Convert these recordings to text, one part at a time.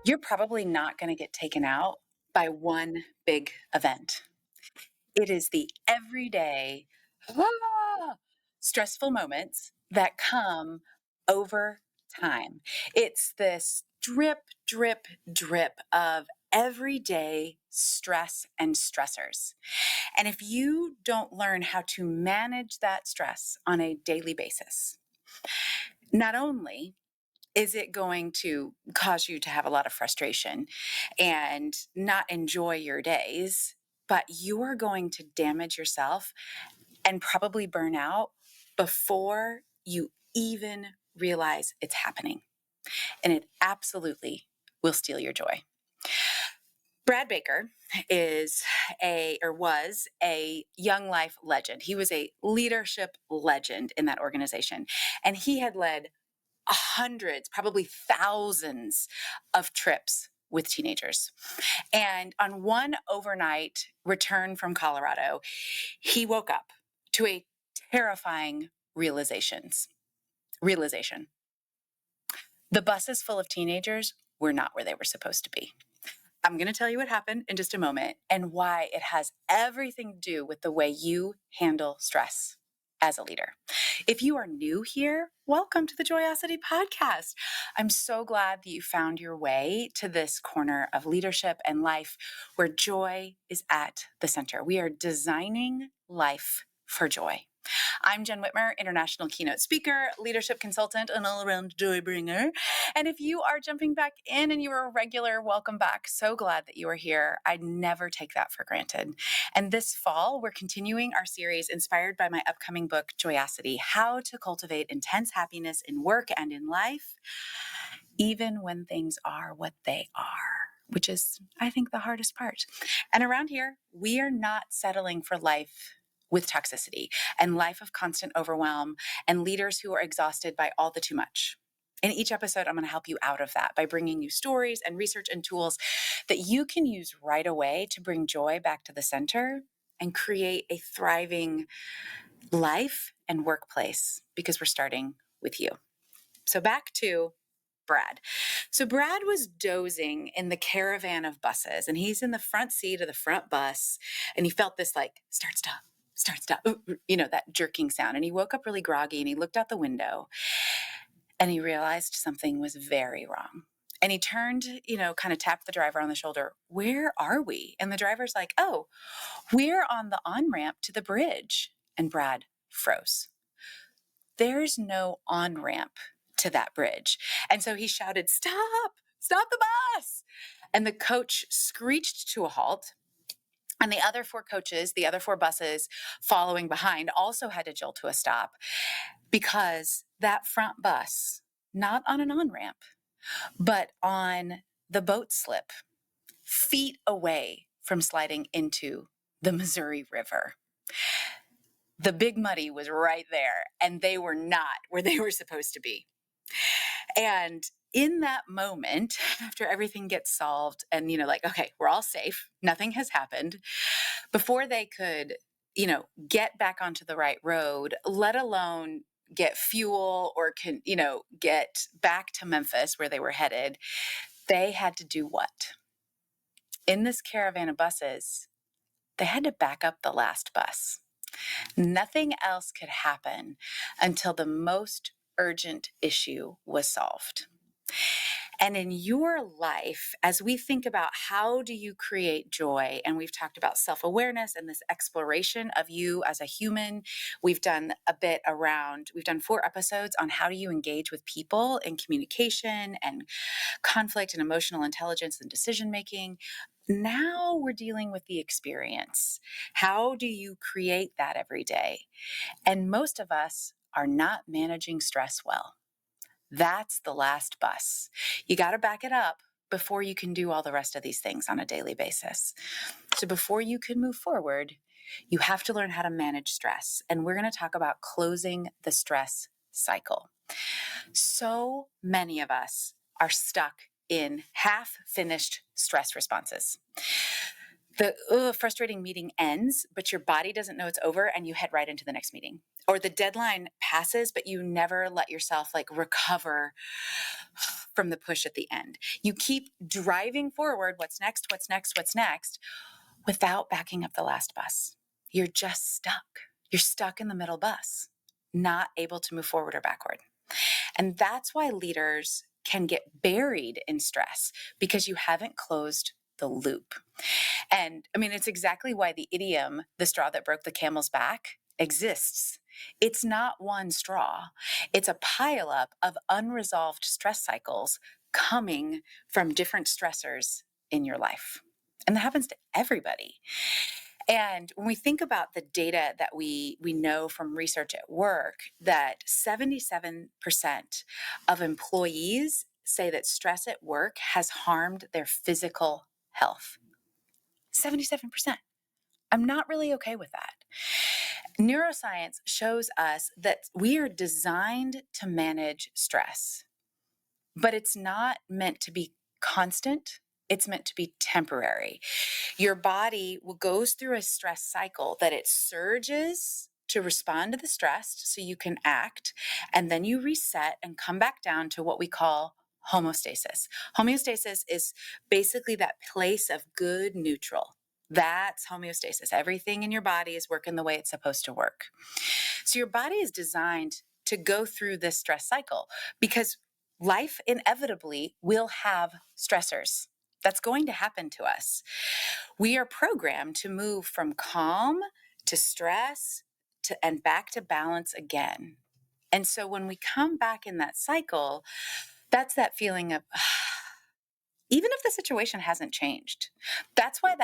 You're probably not going to get taken out by one big event. It is the everyday, stressful moments that come over time. It's this drip, drip, drip of everyday stress and stressors. And if you don't learn how to manage that stress on a daily basis, not only is it going to cause you to have a lot of frustration and not enjoy your days, but you are going to damage yourself and probably burn out before you even realize it's happening. And it absolutely will steal your joy. Brad Baker was a Young Life legend. He was a leadership legend in that organization. And he had led hundreds, probably thousands of trips with teenagers. And on one overnight return from Colorado, he woke up to a terrifying realization. The buses full of teenagers were not where they were supposed to be. I'm going to tell you what happened in just a moment and why it has everything to do with the way you handle stress as a leader. If you are new here, welcome to the Joyosity Podcast. I'm so glad that you found your way to this corner of leadership and life where joy is at the center. We are designing life for joy. I'm Jenn Whitmer, international keynote speaker, leadership consultant, and all-around joy bringer. And if you are jumping back in and you are a regular, welcome back. So glad that you are here. I never take that for granted. And this fall, we're continuing our series inspired by my upcoming book, Joyosity: How to Cultivate Intense Happiness in Work and in Life, even when things are what they are, which is, I think, the hardest part. And around here, we are not settling for life with toxicity and life of constant overwhelm and leaders who are exhausted by all the too much. In each episode, I'm going to help you out of that by bringing you stories and research and tools that you can use right away to bring joy back to the center and create a thriving life and workplace, because we're starting with you. So back to Brad. So Brad was dozing in the caravan of buses, and he's in the front seat of the front bus, and he felt this like start, stop, that jerking sound. And he woke up really groggy and he looked out the window and he realized something was very wrong. And he turned, kind of tapped the driver on the shoulder. Where are we? And the driver's like, oh, we're on the on-ramp to the bridge. And Brad froze. There's no on-ramp to that bridge. And so he shouted, stop the bus. And the coach screeched to a halt. And the other four coaches, the other four buses following behind, also had to jolt to a stop, because that front bus, not on an on-ramp, but on the boat slip, feet away from sliding into the Missouri River. The Big Muddy was right there, and they were not where they were supposed to be. And in that moment, after everything gets solved and, okay, we're all safe, nothing has happened, before they could, get back onto the right road, let alone get fuel or get back to Memphis where they were headed, they had to do what? In this caravan of buses, they had to back up the last bus. Nothing else could happen until the most urgent issue was solved. And in your life, as we think about how do you create joy, and we've talked about self-awareness and this exploration of you as a human, we've done 4 episodes on how do you engage with people in communication and conflict and emotional intelligence and decision-making. Now we're dealing with the experience. How do you create that every day? And most of us are not managing stress well. That's the last bus. You got to back it up before you can do all the rest of these things on a daily basis. So before you can move forward, you have to learn how to manage stress. And we're going to talk about closing the stress cycle. So many of us are stuck in half-finished stress responses. The frustrating meeting ends, but your body doesn't know it's over, and you head right into the next meeting. Or the deadline passes, but you never let yourself recover from the push at the end. You keep driving forward, what's next, without backing up the last bus. You're just stuck. You're stuck in the middle bus, not able to move forward or backward. And that's why leaders can get buried in stress, because you haven't closed the loop. And I mean, it's exactly why the idiom, the straw that broke the camel's back, exists. It's not one straw. It's a pileup of unresolved stress cycles coming from different stressors in your life. And that happens to everybody. And when we think about the data that we know from research at work, that 77% of employees say that stress at work has harmed their physical health. 77%. I'm not really okay with that. Neuroscience shows us that we are designed to manage stress, but it's not meant to be constant. It's meant to be temporary. Your body goes through a stress cycle that it surges to respond to the stress so you can act, and then you reset and come back down to what we call homeostasis. Homeostasis is basically that place of good neutral. That's homeostasis. Everything in your body is working the way it's supposed to work. So your body is designed to go through this stress cycle because life inevitably will have stressors. That's going to happen to us. We are programmed to move from calm to stress and back to balance again. And so when we come back in that cycle, that's that feeling of, even if the situation hasn't changed. That's why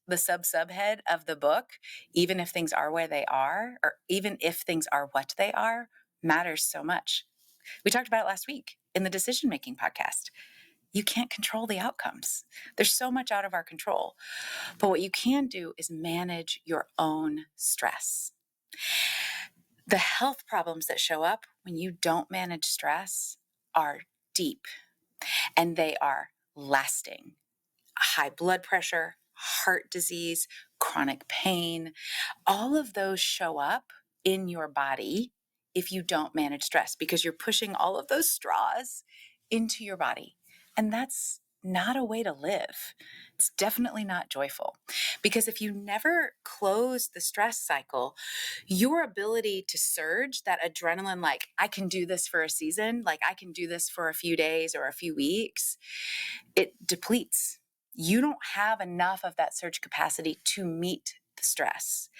the subhead of the book, even if things are where they are, or even if things are what they are, matters so much. We talked about it last week in the decision-making podcast. You can't control the outcomes. There's so much out of our control. But what you can do is manage your own stress. The health problems that show up when you don't manage stress are deep, and they are lasting. High blood pressure, heart disease, chronic pain, all of those show up in your body if you don't manage stress, because you're pushing all of those straws into your body. And that's not a way to live. It's definitely not joyful, because if you never close the stress cycle, your ability to surge, that adrenaline, like I can do this for a season, like I can do this for a few days or a few weeks, it depletes. You don't have enough of that surge capacity to meet the stress.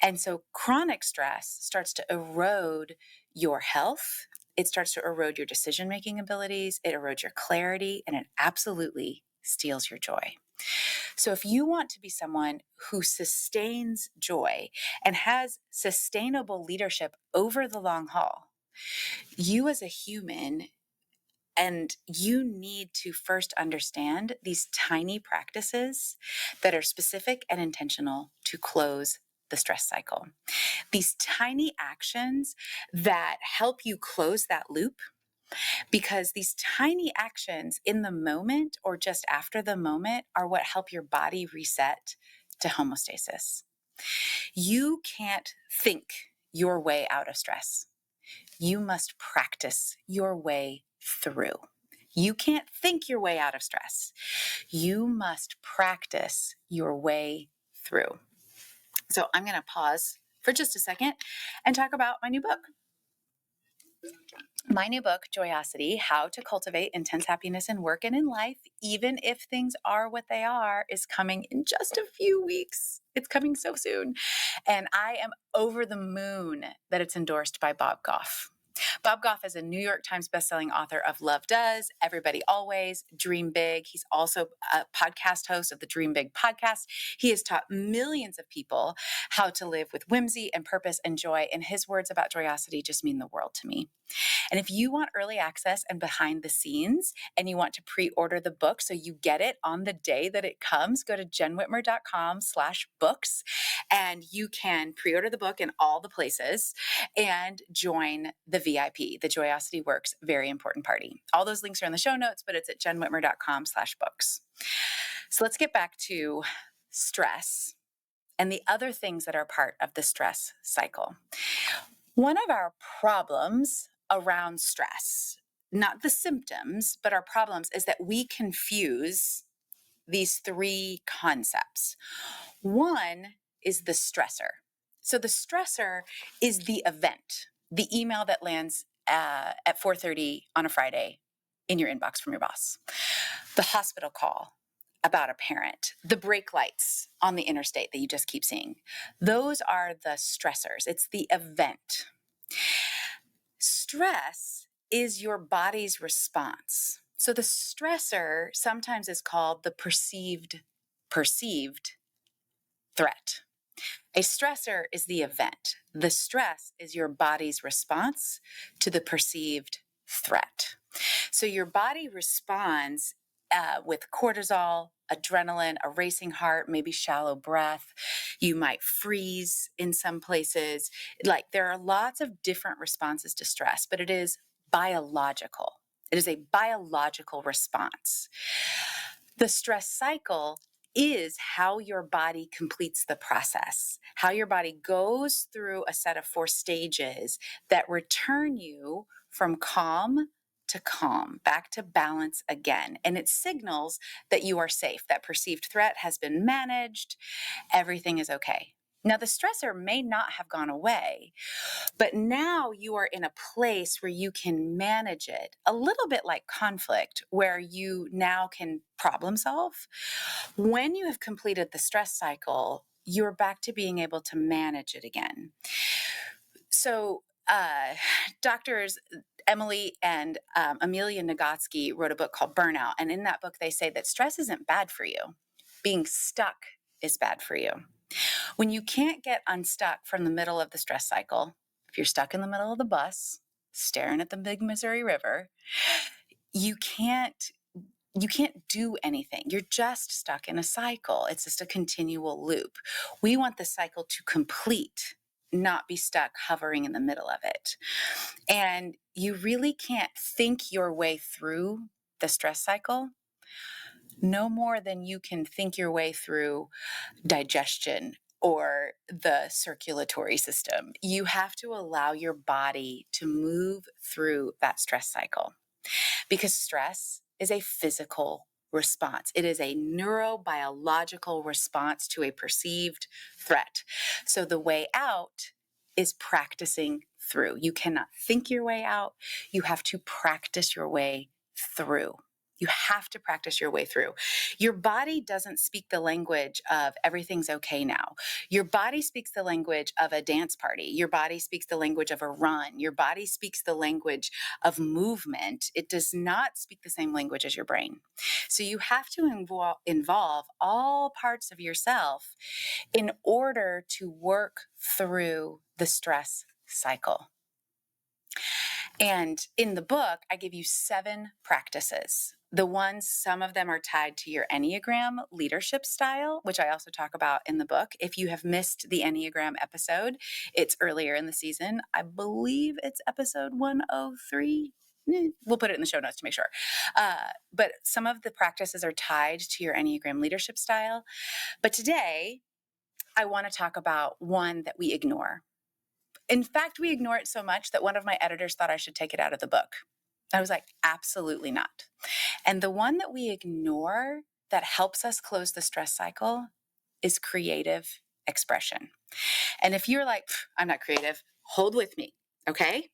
And so chronic stress starts to erode your health. It starts to erode your decision-making abilities. It erodes your clarity, and it absolutely steals your joy. So if you want to be someone who sustains joy and has sustainable leadership over the long haul, you as a human, and you need to first understand these tiny practices that are specific and intentional to close the stress cycle. These tiny actions that help you close that loop, because these tiny actions in the moment or just after the moment are what help your body reset to homeostasis. You can't think your way out of stress. You must practice your way through. You can't think your way out of stress. You must practice your way through. So I'm going to pause for just a second and talk about my new book. My new book, Joyosity, How to Cultivate Intense Happiness in Work and in Life, Even if Things Are What They Are, is coming in just a few weeks. It's coming so soon. And I am over the moon that it's endorsed by Bob Goff. Bob Goff is a New York Times bestselling author of Love Does, Everybody Always, Dream Big. He's also a podcast host of the Dream Big podcast. He has taught millions of people how to live with whimsy and purpose and joy. And his words about joyosity just mean the world to me. And if you want early access and behind the scenes, and you want to pre-order the book so you get it on the day that it comes, go to jennwhitmer.com/books, and you can pre-order the book in all the places and join the VIP, the Joyosity Works Very Important Party. All those links are in the show notes, but it's at jennwhitmer.com/books. So let's get back to stress and the other things that are part of the stress cycle. One of our problems around stress not the symptoms, but our problems is that we confuse these three concepts. One is the stressor. So the stressor is the event, the email that lands at 4:30 on a Friday in your inbox from your boss, the hospital call about a parent, the brake lights on the interstate that you just keep seeing. Those are the stressors. It's the event. Stress is your body's response. So the stressor sometimes is called the perceived threat. A stressor is the event. The stress is your body's response to the perceived threat. So your body responds with cortisol, adrenaline, a racing heart, maybe shallow breath. You might freeze in some places. Like there are lots of different responses to stress, but it is biological. It is a biological response. The stress cycle is how your body completes the process, how your body goes through a set of 4 stages that return you from calm to calm, back to balance again. And it signals that you are safe, that perceived threat has been managed, everything is okay. Now, the stressor may not have gone away, but now you are in a place where you can manage it a little bit like conflict, where you now can problem solve. When you have completed the stress cycle, you're back to being able to manage it again. So, doctors Emily and Amelia Nagotsky wrote a book called Burnout. And in that book, they say that stress isn't bad for you. Being stuck is bad for you. When you can't get unstuck from the middle of the stress cycle, if you're stuck in the middle of the bus, staring at the big Missouri River, you can't do anything. You're just stuck in a cycle. It's just a continual loop. We want the cycle to complete, not be stuck hovering in the middle of it. And you really can't think your way through the stress cycle no more than you can think your way through digestion or the circulatory system. You have to allow your body to move through that stress cycle, because stress is a physical response. It is a neurobiological response to a perceived threat. So the way out is practicing through. You cannot think your way out. You have to practice your way through. You have to practice your way through. Your body doesn't speak the language of everything's okay now. Your body speaks the language of a dance party. Your body speaks the language of a run. Your body speaks the language of movement. It does not speak the same language as your brain. So you have to involve all parts of yourself in order to work through the stress cycle. And in the book, I give you 7 practices. Some of them are tied to your Enneagram leadership style, which I also talk about in the book. If you have missed the Enneagram episode, it's earlier in the season. I believe it's episode 103. We'll put it in the show notes to make sure. But some of the practices are tied to your Enneagram leadership style. But today, I want to talk about one that we ignore. In fact, we ignore it so much that one of my editors thought I should take it out of the book. I was like, absolutely not. And the one that we ignore that helps us close the stress cycle is creative expression. And if you're like, I'm not creative, hold with me, okay?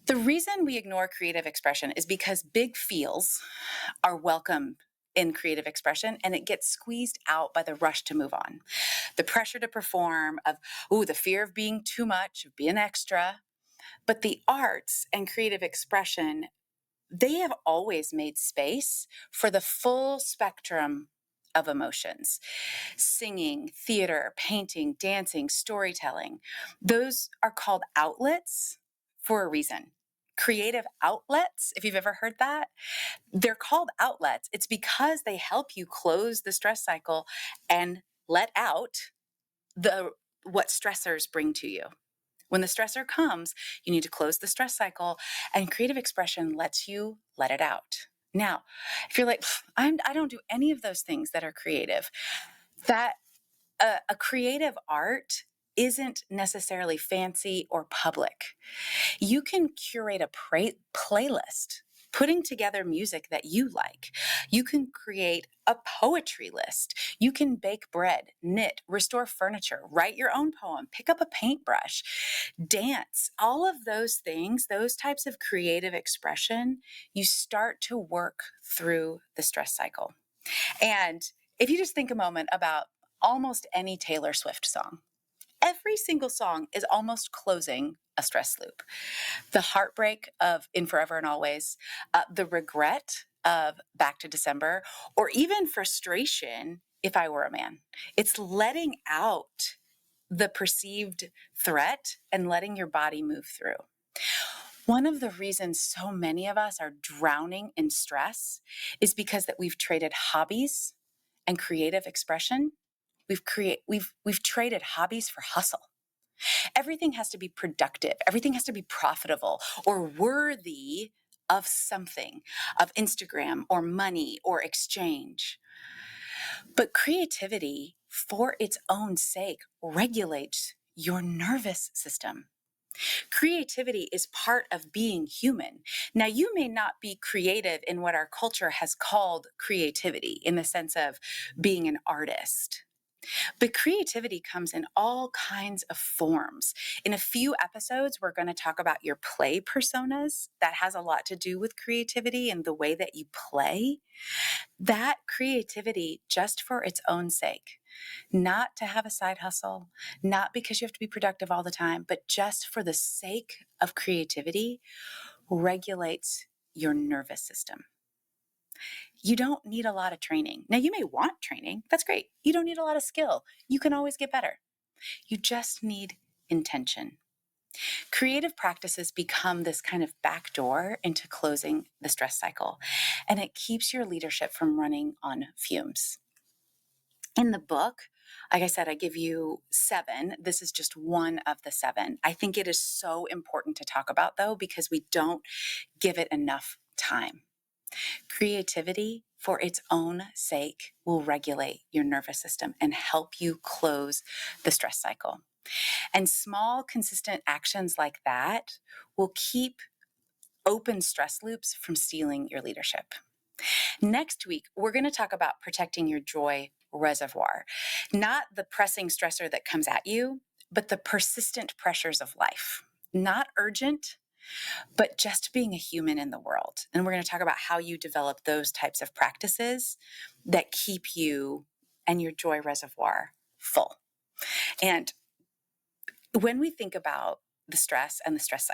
The reason we ignore creative expression is because big feels are welcome in creative expression, and it gets squeezed out by the rush to move on. The pressure to perform, the fear of being too much, of being extra. But the arts and creative expression, they have always made space for the full spectrum of emotions. Singing, theater, painting, dancing, storytelling. Those are called outlets for a reason. Creative outlets, if you've ever heard that, they're called outlets. It's because they help you close the stress cycle and let out what stressors bring to you. When the stressor comes, you need to close the stress cycle, and creative expression lets you let it out. Now, if you're like, I don't do any of those things that are creative, that a creative art isn't necessarily fancy or public. You can curate a playlist, putting together music that you like. You can create a poetry list. You can bake bread, knit, restore furniture, write your own poem, pick up a paintbrush, dance. All of those things, those types of creative expression, you start to work through the stress cycle. And if you just think a moment about almost any Taylor Swift song, every single song is almost closing a stress loop. The heartbreak of In Forever and Always, the regret of Back to December, or even frustration, If I Were a Man. It's letting out the perceived threat and letting your body move through. One of the reasons so many of us are drowning in stress is because that we've traded hobbies and creative expression. We've traded hobbies for hustle. Everything has to be productive. Everything has to be profitable or worthy of something, of Instagram or money or exchange. But creativity, for its own sake, regulates your nervous system. Creativity is part of being human. Now, you may not be creative in what our culture has called creativity in the sense of being an artist. But creativity comes in all kinds of forms. In a few episodes, we're going to talk about your play personas. That has a lot to do with creativity and the way that you play. That creativity, just for its own sake, not to have a side hustle, not because you have to be productive all the time, but just for the sake of creativity, regulates your nervous system. You don't need a lot of training. Now, you may want training. That's great. You don't need a lot of skill. You can always get better. You just need intention. Creative practices become this kind of backdoor into closing the stress cycle, and it keeps your leadership from running on fumes. In the book, like I said, I give you 7. This is just one of the 7. I think it is so important to talk about, though, because we don't give it enough time. Creativity, for its own sake, will regulate your nervous system and help you close the stress cycle. And small, consistent actions like that will keep open stress loops from stealing your leadership. Next week, we're going to talk about protecting your joy reservoir, not the pressing stressor that comes at you, but the persistent pressures of life. Not urgent, but just being a human in the world. And we're going to talk about how you develop those types of practices that keep you and your joy reservoir full. And when we think about the stress and the stress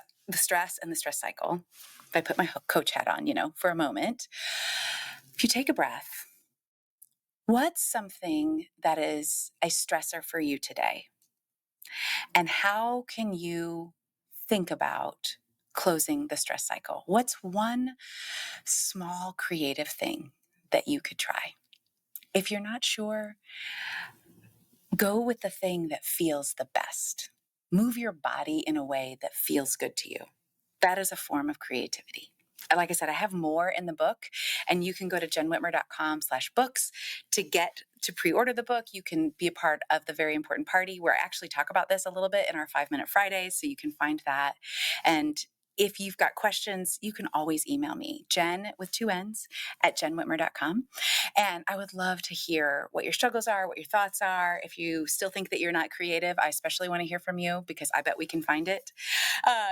cycle, if I put my coach hat on, for a moment, if you take a breath, what's something that is a stressor for you today? And how can you think about closing the stress cycle? What's one small creative thing that you could try? If you're not sure, go with the thing that feels the best. Move your body in a way that feels good to you. That is a form of creativity. Like I said, I have more in the book, and you can go to jennwhitmer.com/books to pre-order the book. You can be a part of the Very Important Party, where I actually talk about this a little bit in our 5-Minute Fridays. So you can find that. And if you've got questions, you can always email me, Jenn with 2 N's at jennwhitmer.com. And I would love to hear what your struggles are, what your thoughts are. If you still think that you're not creative, I especially want to hear from you because I bet we can find it.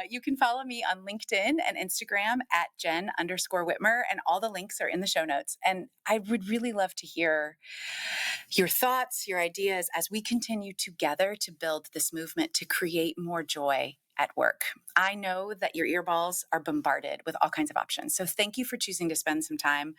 You can follow me on LinkedIn and Instagram at Jenn_Whitmer, and all the links are in the show notes. And I would really love to hear your thoughts, your ideas as we continue together to build this movement to create more joy at work. I know that your earballs are bombarded with all kinds of options. So thank you for choosing to spend some time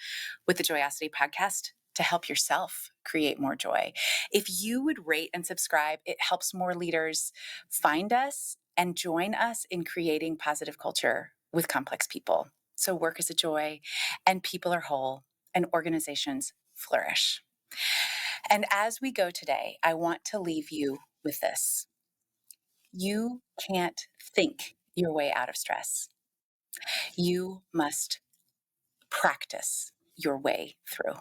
with the Joyosity Podcast to help yourself create more joy. If you would rate and subscribe, it helps more leaders find us and join us in creating positive culture with complex people. So work is a joy, and people are whole, and organizations flourish. And as we go today, I want to leave you with this. You can't think your way out of stress. You must practice your way through.